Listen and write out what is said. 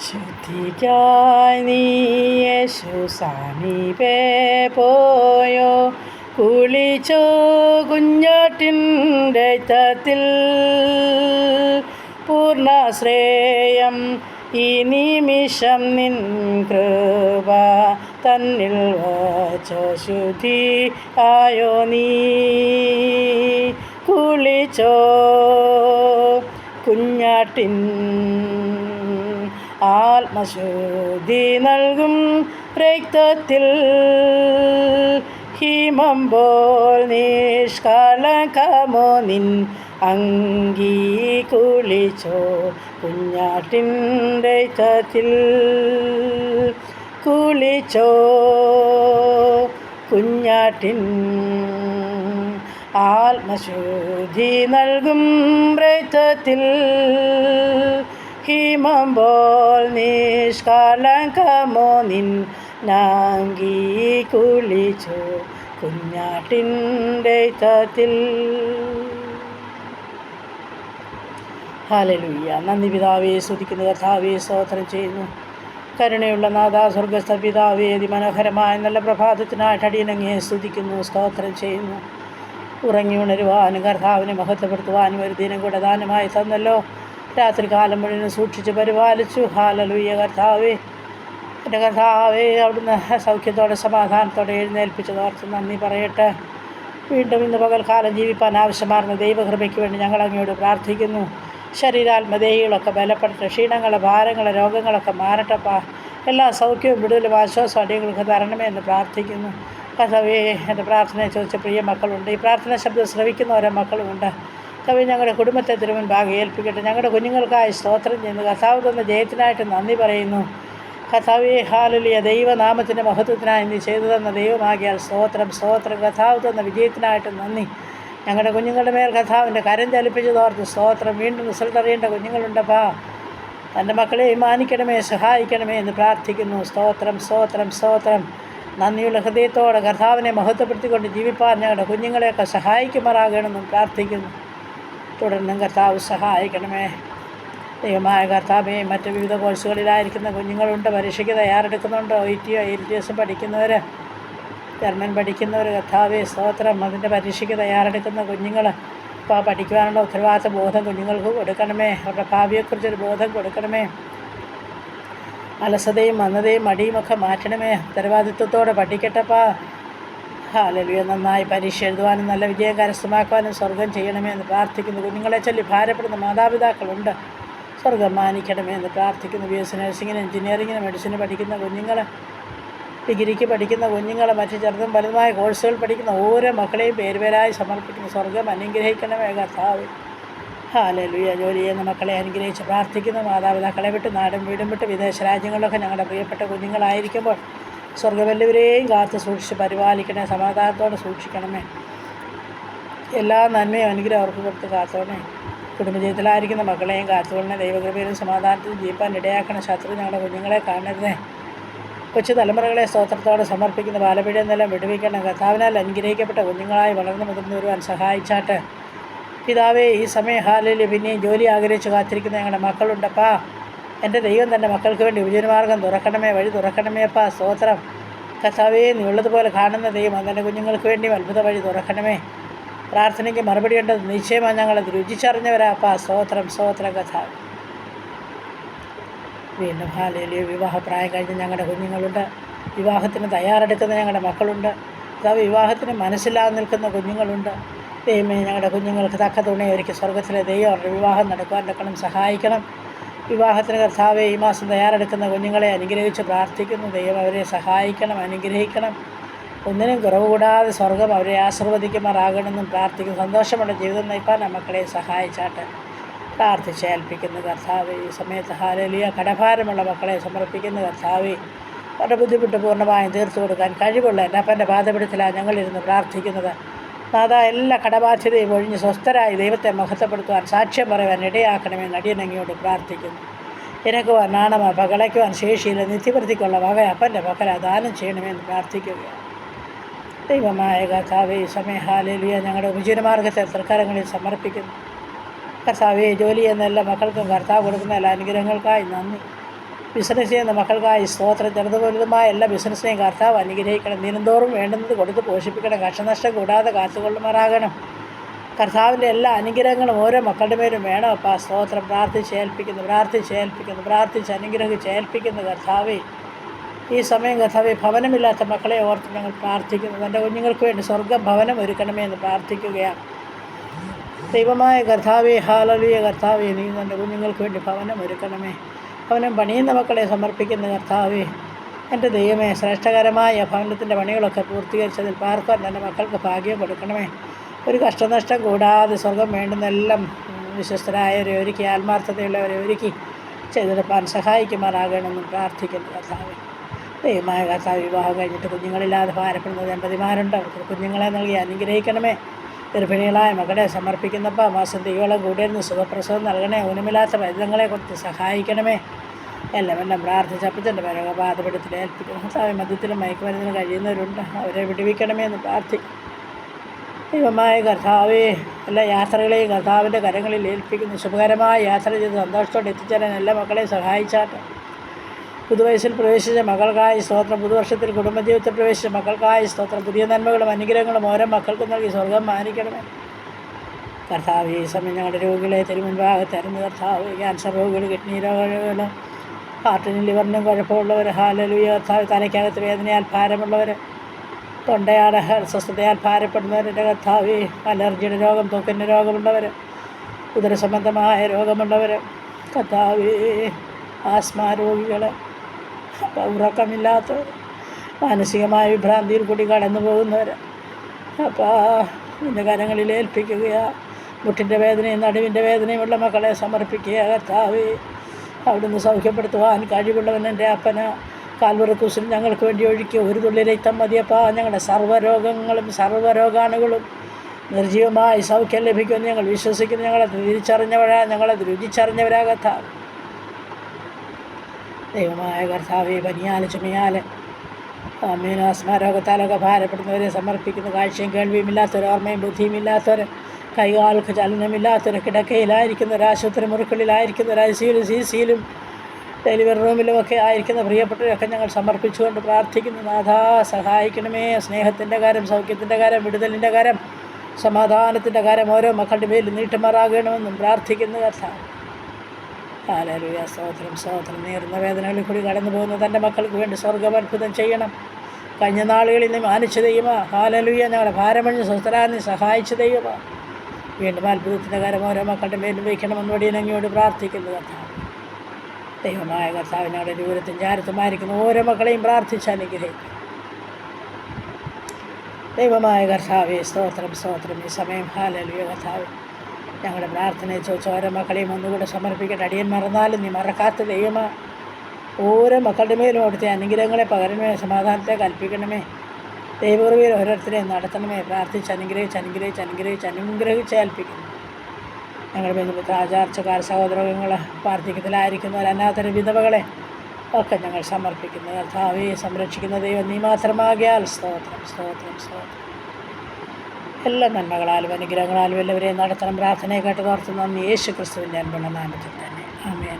ശുദ്ധിക്കായി നീ യേശു സമീപേ പോയോ, കുളിച്ചോ കുഞ്ഞാട്ടിൻ്റെ രക്തത്തിൽ. പൂർണ്ണശ്രേയം ഈ നിമിഷം നിൻ കൃപ തന്നിൽ വച്ചോ, ശുദ്ധി ആയോ നീ. കുളിച്ചോ കുഞ്ഞാട്ടിൻ ആത്മശുദ്ധി നൽകും രക്തത്തിൽ. ഹിമം പോൽ നിഷ്കളങ്കമോ നിൻ അങ്കി, കുളിച്ചോ കുഞ്ഞാട്ടിൻ രക്തത്തിൽ. കുളിച്ചോ കുഞ്ഞാട്ടിൻ ആത്മശുദ്ധി നൽകും രക്തത്തിൽ. ഹിമം പോൽ നിഷ്കളങ്കമോ നിൻ നാങ്കി, കുളിച്ചോ കുഞ്ഞാട്ടിൻ രക്തത്തിൽ. ഹല്ലേലൂയ. നന്ദി പിതാവേ, സ്തുതിക്കുന്നു കർത്താവേ, സ്തോത്രം ചെയ്യുന്നു. കരുണയുള്ള നാഥ, സ്വർഗസ്ഥ പിതാവേ, അതിമനോഹരമായ നല്ല പ്രഭാതത്തിനായിട്ട് അടിയനങ്ങയെ സ്തുതിക്കുന്നു, സ്തോത്രം ചെയ്യുന്നു. ഉറങ്ങി ഉണരുവാനും കർത്താവിനെ മഹത്വപ്പെടുത്തുവാനും ഒരു ദിനം കൂടെ ദാനമായി തന്നല്ലോ. രാത്രി കാലം മുഴുവൻ സൂക്ഷിച്ച് പരിപാലിച്ചു. ഹല്ലേലൂയ. കർത്താവേ, എൻ്റെ കർത്താവേ, അവിടുന്ന് സൗഖ്യത്തോടെ സമാധാനത്തോടെ എഴുന്നേൽപ്പിച്ചതോർത്ത് നന്ദി പറയട്ടെ. വീണ്ടും ഇന്ന് പകൽക്കാലം ജീവിപ്പാൻ ആവശ്യമാർന്ന ദൈവകൃപയ്ക്ക് വേണ്ടി ഞങ്ങൾ അങ്ങയോട് പ്രാർത്ഥിക്കുന്നു. ശരീരാത്മദേഹികളൊക്കെ ബലപ്പെടുത്ത, ക്ഷീണങ്ങളെ ഭാരങ്ങളെ രോഗങ്ങളൊക്കെ മാറട്ടപ്പാ. എല്ലാ സൗഖ്യവും വിടുതലും ആശ്വാസവും അടിയങ്ങൾക്ക് തരണമേ എന്ന് പ്രാർത്ഥിക്കുന്നു. കർത്താവേ, എൻ്റെ പ്രാർത്ഥനയെ ചോദിച്ച പ്രിയ മക്കളുണ്ട്. ഈ പ്രാർത്ഥന ശബ്ദം ശ്രവിക്കുന്ന ഓരോ മക്കളുമുണ്ട്. കർത്താവേ, ഞങ്ങളുടെ കുടുംബത്തെ തിരുമുൻപാകെ ഏൽപ്പിക്കട്ടെ. ഞങ്ങളുടെ കുഞ്ഞുങ്ങൾക്കായി സ്തോത്രം ചെയ്യുന്നു. കർത്താവ് തന്ന ജയത്തിനായിട്ട് നന്ദി പറയുന്നു. കർത്താവേ, ഹല്ലേലൂയ. ദൈവനാമത്തിൻ്റെ മഹത്വത്തിനായി നീ ചെയ്തു തന്ന ദൈവമാകിയാൽ സ്തോത്രം, സ്തോത്രം. കർത്താവ് തന്ന വിജയത്തിനായിട്ട് നന്ദി. ഞങ്ങളുടെ കുഞ്ഞുങ്ങളുടെ മേൽ കർത്താവിൻ്റെ കരം ചലിപ്പിച്ചതോർത്ത് സ്തോത്രം. വീണ്ടും റിസൾട്ട് അറിയേണ്ട കുഞ്ഞുങ്ങളുണ്ടപ്പാ. തൻ്റെ മക്കളെ മാനിക്കണമേ, സഹായിക്കണമേ എന്ന് പ്രാർത്ഥിക്കുന്നു. സ്തോത്രം, സ്തോത്രം, സ്തോത്രം. നന്ദിയുള്ള ഹൃദയത്തോടെ കർത്താവിനെ മഹത്വപ്പെടുത്തിക്കൊണ്ട് ജീവിപ്പാൻ ഞങ്ങളുടെ കുഞ്ഞുങ്ങളെയൊക്കെ സഹായിക്കുമാറാകണമെന്നും പ്രാർത്ഥിക്കുന്നു. തുടർന്നും കർത്താവ് സഹായിക്കണമേ. ദൈവമായ കർത്താവേ, മറ്റ് വിവിധ കോഴ്സുകളിലായിരിക്കുന്ന കുഞ്ഞുങ്ങളുണ്ട്, പരീക്ഷയ്ക്ക് തയ്യാറെടുക്കുന്നുണ്ട്. OET IELTS പഠിക്കുന്നവർ, ജർമ്മൻ പഠിക്കുന്നവർ, കർത്താവേ സ്തോത്രം. അതിൻ്റെ പരീക്ഷയ്ക്ക് തയ്യാറെടുക്കുന്ന കുഞ്ഞുങ്ങൾ ഇപ്പോൾ പഠിക്കുവാനുള്ള ഉത്തരവാദിത്ത ബോധം കുഞ്ഞുങ്ങൾക്ക് കൊടുക്കണമേ. അവരുടെ ഭാവിയെക്കുറിച്ചൊരു ബോധം കൊടുക്കണമേ. അലസതയും മന്ദതയും മടിയുമൊക്കെ മാറ്റണമേ. ഉത്തരവാദിത്വത്തോടെ പഠിക്കട്ടപ്പാ. ഹല്ലേലൂയ. നന്നായി പരീക്ഷ എഴുതുവാനും നല്ല വിജയം കരസ്ഥമാക്കുവാനും സ്വർഗം ചെയ്യണമേ എന്ന് പ്രാർത്ഥിക്കുന്നു. കുഞ്ഞുങ്ങളെ ചൊല്ലി ഭാരപ്പെടുന്ന മാതാപിതാക്കളുണ്ട്, സ്വർഗം മാനിക്കണമേ എന്ന് പ്രാർത്ഥിക്കുന്നു. BSc നഴ്സിങ്ങിന്, എഞ്ചിനീയറിങ്ങിന്, മെഡിസിന് പഠിക്കുന്ന കുഞ്ഞുങ്ങൾ, ഡിഗ്രിക്ക് പഠിക്കുന്ന കുഞ്ഞുങ്ങൾ, മറ്റ് ചെറുതും വലുതുമായ കോഴ്സുകൾ പഠിക്കുന്ന ഓരോ മക്കളെയും പേരുപേരായി സമർപ്പിക്കുന്നു. സ്വർഗം അനുഗ്രഹിക്കണമേ കർത്താവ്. ഹല്ലേലൂയ. ജോലി ചെയ്യുന്ന മക്കളെ അനുഗ്രഹിച്ച് പ്രാർത്ഥിക്കുന്നു. മാതാപിതാക്കളെ വിട്ട് നാടും വീടും വിട്ട് വിദേശ രാജ്യങ്ങളിലൊക്കെ ഞങ്ങളുടെ പ്രിയപ്പെട്ട കുഞ്ഞുങ്ങളായിരിക്കുമ്പോൾ സ്വർഗം എല്ലാവരെയും കാത്ത് സൂക്ഷിച്ച് പരിപാലിക്കണേ. സമാധാനത്തോടെ സൂക്ഷിക്കണമേ. എല്ലാ നന്മയും അനുഗ്രഹം അവർക്ക് കൊടുത്ത് കാത്തോണേ. കുടുംബജീവിതത്തിലായിരിക്കുന്ന മക്കളെയും കാത്തുകൊള്ളണേ. ദൈവകൃപയിലും സമാധാനത്തിലും ജീവിപ്പാൻ ഇടയാക്കണ. ശത്രു ഞങ്ങളുടെ കുഞ്ഞുങ്ങളെ കാണരുതേ. കൊച്ചു തലമുറകളെ സ്തോത്രത്തോടെ സമർപ്പിക്കുന്ന ബാലപീഠം നിലം വിടുവിക്കണം. കർത്താവിനാൽ അനുഗ്രഹിക്കപ്പെട്ട കുഞ്ഞുങ്ങളായി വളർന്നു മുതിർന്നു വരുവാൻ സഹായിച്ചാട്ട്. പിതാവേ, ഈ സമയം ഹല്ലേലൂയ പിന്നെയും ജോലി ആഗ്രഹിച്ച് കാത്തിരിക്കുന്ന ഞങ്ങളുടെ മക്കളുണ്ടപ്പാ. എൻ്റെ ദൈവം തൻ്റെ മക്കൾക്ക് വേണ്ടി വിജയമാർഗം തുറക്കണമേ, വഴി തുറക്കണമേ അപ്പാ. സ്തോത്രം. കർത്താവേ, നീ ഉള്ളതുപോലെ കാണുന്ന ദൈവം തൻ്റെ കുഞ്ഞുങ്ങൾക്ക് വേണ്ടിയും അത്ഭുത വഴി തുറക്കണമേ. പ്രാർത്ഥനയ്ക്ക് മറുപടി ഉണ്ടത് നിശ്ചയമായി ഞങ്ങളത് രുചിച്ചറിഞ്ഞവരാ അപ്പാ. സ്തോത്രം, സ്തോത്രം കർത്താവ്. വീണ്ടും ഹല്ലേലൂയ. വിവാഹപ്രായം കഴിഞ്ഞ് ഞങ്ങളുടെ കുഞ്ഞുങ്ങളുണ്ട്, വിവാഹത്തിന് തയ്യാറെടുക്കുന്ന ഞങ്ങളുടെ മക്കളുണ്ട്. കർത്താവ്, വിവാഹത്തിന് മനസ്സില്ലാതെ നിൽക്കുന്ന കുഞ്ഞുങ്ങളുണ്ട്. ദൈവമേ, ഞങ്ങളുടെ കുഞ്ഞുങ്ങൾക്ക് തക്ക തുണി ഒരുക്കി സ്വർഗത്തിലെ ദൈവം അവരുടെ വിവാഹം നടക്കുവാൻ തക്കണം സഹായിക്കണം. വിവാഹത്തിന് കർത്താവെ, ഈ മാസം തയ്യാറെടുക്കുന്ന കുഞ്ഞുങ്ങളെ അനുഗ്രഹിച്ച് പ്രാർത്ഥിക്കുന്നു. ദൈവം അവരെ സഹായിക്കണം, അനുഗ്രഹിക്കണം. ഒന്നിനും കുറവ് കൂടാതെ സ്വർഗം അവരെ ആശീർവദിക്കുമാറാകണമെന്നും പ്രാർത്ഥിക്കുന്നു. സന്തോഷമുള്ള ജീവിതം നയിപ്പാൻ ആ മക്കളെ സഹായിച്ചാട്ട് പ്രാർത്ഥിച്ച് ഏൽപ്പിക്കുന്നു കർത്താവെ. ഈ സമയത്ത് ഹല്ലേലൂയ. കടഭാരമുള്ള മക്കളെ സമർപ്പിക്കുന്ന കർത്താവെ, അവരുടെ ബുദ്ധിമുട്ട് പൂർണ്ണമായും തീർത്തു കൊടുക്കാൻ കഴിവുള്ള എന്നപ്പൻ്റെ പാദപീഠത്തിലാണ് ഞങ്ങളിരുന്ന് പ്രാർത്ഥിക്കുന്നത്. നാഥാ, എല്ലാ കടബാധ്യതയും ഒഴിഞ്ഞ് സ്വസ്ഥരായി ദൈവത്തെ മഹത്വപ്പെടുത്തുവാൻ സാക്ഷ്യം പറയുവാൻ ഇടയാക്കണമെന്ന് അടിയനങ്ങയോട് പ്രാർത്ഥിക്കുന്നു. ഇരക്കുവാൻ നാണമ പകളയ്ക്കുവാൻ ശേഷിയില്ല, നിത്യവൃത്തിക്കുള്ള വക അപ്പൻ്റെ പക്കല ദാനം ചെയ്യണമെന്ന് പ്രാർത്ഥിക്കുകയാണ്. ദൈവമായ കർത്താവേ, ഈ സമയം ഹല്ലേലൂയ ഞങ്ങളുടെ ഉപജീവനമാർഗത്തെ തൃക്കരങ്ങളിൽ സമർപ്പിക്കുന്നു. കർത്താവേ, ജോലി എന്ന എല്ലാ മക്കൾക്കും കർത്താവ് കൊടുക്കുന്ന എല്ലാ അനുഗ്രഹങ്ങൾക്കായി നന്ദി. ബിസിനസ് ചെയ്യുന്ന മക്കൾക്കായി സ്തോത്രം. ചെറുതുപോലുതുമായ എല്ലാ ബിസിനസ്സിനെയും കർത്താവ് അനുഗ്രഹിക്കണം. ദിനംതോറും വേണ്ടുന്നത് കൊടുത്ത് പോഷിപ്പിക്കണം. കഷ്ടനഷ്ടം കൂടാതെ കാത്തുകൊള്ളുമാറാകണം. കർത്താവിൻ്റെ എല്ലാ അനുഗ്രഹങ്ങളും ഓരോ മക്കളുടെ മേലും വേണം. അപ്പം ആ സ്തോത്രം പ്രാർത്ഥിച്ച് അനുഗ്രഹിച്ചേൽപ്പിക്കുന്നു. കർത്താവേ, ഈ സമയം കർത്താവെ, ഭവനമില്ലാത്ത മക്കളെ ഓർത്ത് ഞങ്ങൾ പ്രാർത്ഥിക്കുന്നു. തൻ്റെ കുഞ്ഞുങ്ങൾക്ക് വേണ്ടി സ്വർഗ്ഗം ഭവനം ഒരുക്കണമേ എന്ന് പ്രാർത്ഥിക്കുകയാണ്. ദൈവമായ കർത്താവേ, ഹല്ലേലൂയ. കർത്താവേ, നീ തൻ്റെ കുഞ്ഞുങ്ങൾക്ക് വേണ്ടി ഭവനം ഒരുക്കണമേ. ഭവനം പണിയുന്ന മക്കളെ സമർപ്പിക്കുന്ന കർത്താവേ, എൻ്റെ ദൈവമേ, ശ്രേഷ്ഠകരമായ ഭവനത്തിൻ്റെ പണികളൊക്കെ പൂർത്തീകരിച്ചതിൽ പാർക്കാൻ എൻ്റെ മക്കൾക്ക് ഭാഗ്യം കൊടുക്കണമേ. ഒരു കഷ്ടനഷ്ടം കൂടാതെ സ്വർഗം വേണ്ടുന്നെല്ലാം വിശ്വസ്തരായവരെ ഒരുക്കി, ആത്മാർത്ഥതയുള്ളവരെ ഒരുക്കി ചെയ്തെടുപ്പാൻ സഹായിക്കുമാറാകണമെന്ന് പ്രാർത്ഥിക്കുന്നു. കർത്താവേ, ദൈവമായ കർത്താവ്, വിവാഹം കഴിഞ്ഞിട്ട് കുഞ്ഞുങ്ങളില്ലാതെ ഭാരപ്പെടുന്ന ദമ്പതിമാരുണ്ട്. അവർക്ക് കുഞ്ഞുങ്ങളെ നൽകി അനുഗ്രഹിക്കണമേ. ഗർഭിണികളായ മകളെ സമർപ്പിക്കുന്നപ്പോൾ മാസം തിയോളം കൂടിയിരുന്ന് സുഖപ്രസവം നൽകണേ. ഊനമില്ലാത്ത ബന്ധങ്ങളെ കൊടുത്ത് സഹായിക്കണമേ. എല്ലാം പ്രാർത്ഥിച്ച് അപ്പച്ചൻ്റെ പരകപാതപ്പെടുത്തിൽ ഏൽപ്പിക്കണം. കർത്താവ്, മദ്യത്തിലും മയക്കുമരുന്നിന് കഴിയുന്നവരുണ്ട്, അവരെ വിടുവിക്കണമേ എന്ന് പ്രാർത്ഥിക്കും. ദൈവമായ കർത്താവേ, എല്ലാ യാത്രകളെയും കർത്താവിൻ്റെ കരങ്ങളിൽ ഏൽപ്പിക്കുന്നു. ശുഭകരമായ യാത്ര ചെയ്ത് സന്തോഷത്തോടെ എത്തിച്ചേരാൻ എല്ലാ മക്കളെയും സഹായിച്ചാട്ടെ. പുതുവയസ്സിൽ പ്രവേശിച്ച മക്കൾക്കായി സ്തോത്രം. പുതുവർഷത്തിൽ കുടുംബജീവിതത്തിൽ പ്രവേശിച്ച മക്കൾക്കായി സ്തോത്രം. പുതിയ നന്മകളും അനുഗ്രഹങ്ങളും ഓരോ മക്കൾക്കും നൽകി സ്വർഗം മാനിക്കണമേ. കർത്താവ്, ഈ സമയം ഞങ്ങളുടെ രോഗികളെ തിരുമുൻപാകത്തായിരുന്നു. കർത്താവ്, ക്യാൻസർ രോഗികൾ, കിഡ്നി രോഗികൾ, ഹാർട്ടിനും ലിവറിനും കുഴപ്പമുള്ളവർ, ഹല്ലേലൂയ. കർത്താവ്, തലയ്ക്കകത്ത് വേദനയാൽ ഭാരമുള്ളവർ, തൊണ്ടയാട് അസ്വസ്ഥതയാൽ ഭാരപ്പെടുന്നവരുടെ കർത്താവ്, അലർജിയുടെ രോഗം, ത്വക്കിൻ്റെ രോഗമുള്ളവർ, ഉദരസംബന്ധമായ രോഗമുള്ളവർ, കർത്താവ്, ആസ്മ രോഗികൾ, ഉറക്കമില്ലാത്തവർ, മാനസികമായ വിഭ്രാന്തിയിൽ കൂടി കടന്നു പോകുന്നവർ, അപ്പോൾ നിൻ്റെ കരങ്ങളിൽ ഏൽപ്പിക്കുകയാണ്. മുട്ടിൻ്റെ വേദനയും നടുവിൻ്റെ വേദനയുമുള്ള മക്കളെ സമർപ്പിക്കുക. കർത്താവ്, അവിടുന്ന് സൗഖ്യപ്പെടുത്തുവാൻ കഴിവുള്ളവൻ എൻ്റെ അപ്പന. കാൽവറി ക്രൂശിൽ ഞങ്ങൾക്ക് വേണ്ടി ഒഴുക്കി ഒരു തുള്ളി രക്തം മതിയപ്പാ. ഞങ്ങളുടെ സർവ്വരോഗങ്ങളും സർവ്വരോഗാണുകളും നിർജീവമായി സൗഖ്യം ലഭിക്കുമെന്ന് ഞങ്ങൾ വിശ്വസിക്കുന്നു. ഞങ്ങളത് രുചിച്ചറിഞ്ഞവരാ കർത്താവ്. ദൈവമായ കർത്താവേ, പനിയാൽ ചുമയാൽ ആസ്മാരോഗത്താലൊക്കെ ഭാരപ്പെടുന്നവരെ സമർപ്പിക്കുന്നു. കാഴ്ചയും കേൾവിയും ഇല്ലാത്തവർ, ഓർമ്മയും ബുദ്ധിയും ഇല്ലാത്തവർ, കൈകാൽക്ക് ചലനമില്ലാത്തവർ, കിടക്കയിലായിരിക്കുന്നവർ, ആശുപത്രി മുറികളിലായിരിക്കുന്നവർ, ICUയിലും CCയിലും ഡെലിവറി റൂമിലുമൊക്കെ ആയിരിക്കുന്ന പ്രിയപ്പെട്ടവരൊക്കെ ഞങ്ങൾ സമർപ്പിച്ചുകൊണ്ട് പ്രാർത്ഥിക്കുന്നു. നാഥാ, സഹായിക്കണമേ. സ്നേഹത്തിൻ്റെ കരം, സൗഖ്യത്തിൻ്റെ കരം, വിടുതലിൻ്റെ കരം, സമാധാനത്തിൻ്റെ കരം ഓരോ മക്കളുടെ മേൽ നീട്ടുമാറാകണമെന്നും പ്രാർത്ഥിക്കുന്നു. കർത്താവ്, ഹല്ലേലൂയ. സ്തോത്രം. നേരുന്ന വേദനകളിൽ കൂടി കടന്നു പോകുന്ന തൻ്റെ മക്കൾക്ക് വേണ്ടി സ്വർഗ്ഗമത്ഭുതം ചെയ്യണം. കഴിഞ്ഞ നാളുകളിൽ നീ മാനിച്ച ദൈവമാ. ഹല്ലേലൂയ. ഞങ്ങളെ ഭാരമണിഞ്ഞ് സ്വസ്ഥരാൻ നീ സഹായിച്ച ദൈവമാ. വീണ്ടും അത്ഭുതത്തിൻ്റെ കരം ഓരോ മക്കളുടെ മേലും വയ്ക്കണമെന്ന് വടിയനങ്ങിയോട് പ്രാർത്ഥിക്കുന്നു. കർത്താവ്, ദൈവമായ കർത്താവ്, ഞങ്ങളുടെ ദൂരത്തും ചാരത്തുമായിരിക്കുന്ന ഓരോ മക്കളെയും പ്രാർത്ഥിച്ച് അനുഗ്രഹിക്കും. ദൈവമായ കർത്താവേ, സ്തോത്രം. ഈ സമയം ഹല്ലേലൂയ. കർത്താവ്, ഞങ്ങളുടെ പ്രാർത്ഥനയെ ചോദിച്ച ഓരോ മക്കളെയും ഒന്നുകൂടെ സമർപ്പിക്കട്ടെ. അടിയൻ മറന്നാലും നീ മറക്കാത്ത ദൈവമാ. ഓരോ മക്കളുടെ മേലും അവിടുത്തെ അനുഗ്രഹങ്ങളെ പകരണമേ, സമാധാനത്തെ കൽപ്പിക്കണമേ. ദൈവകൃപയിൽ ഓരോരുത്തരെയും നടത്തണമേ. പ്രാർത്ഥിച്ച് അനുഗ്രഹിച്ച് ഏൽപ്പിക്കുന്നു. ഞങ്ങളുടെ ബന്ധുമിത്ര ആചാർച്ചക്കാർ, സഹോദരങ്ങൾ, വാർദ്ധക്യത്തിലായിരിക്കുന്നവർ, അനാഥര വിധവകളെ ഒക്കെ ഞങ്ങൾ സമർപ്പിക്കുന്നു. കർത്താവേ, സംരക്ഷിക്കുന്ന ദൈവം നീ മാത്രമാകിയാൽ സ്തോത്രം. എല്ലാ നന്മകളാലും അനുഗ്രഹങ്ങളാലും എല്ലാവരെയും നടത്തണം. പ്രാർത്ഥനയെ കേട്ട് ഓർത്ത് നന്ദി. യേശു ക്രിസ്തുവിൻ്റെ അൻപുള്ള നാമത്തിൽ തന്നെ. ആമേൻ.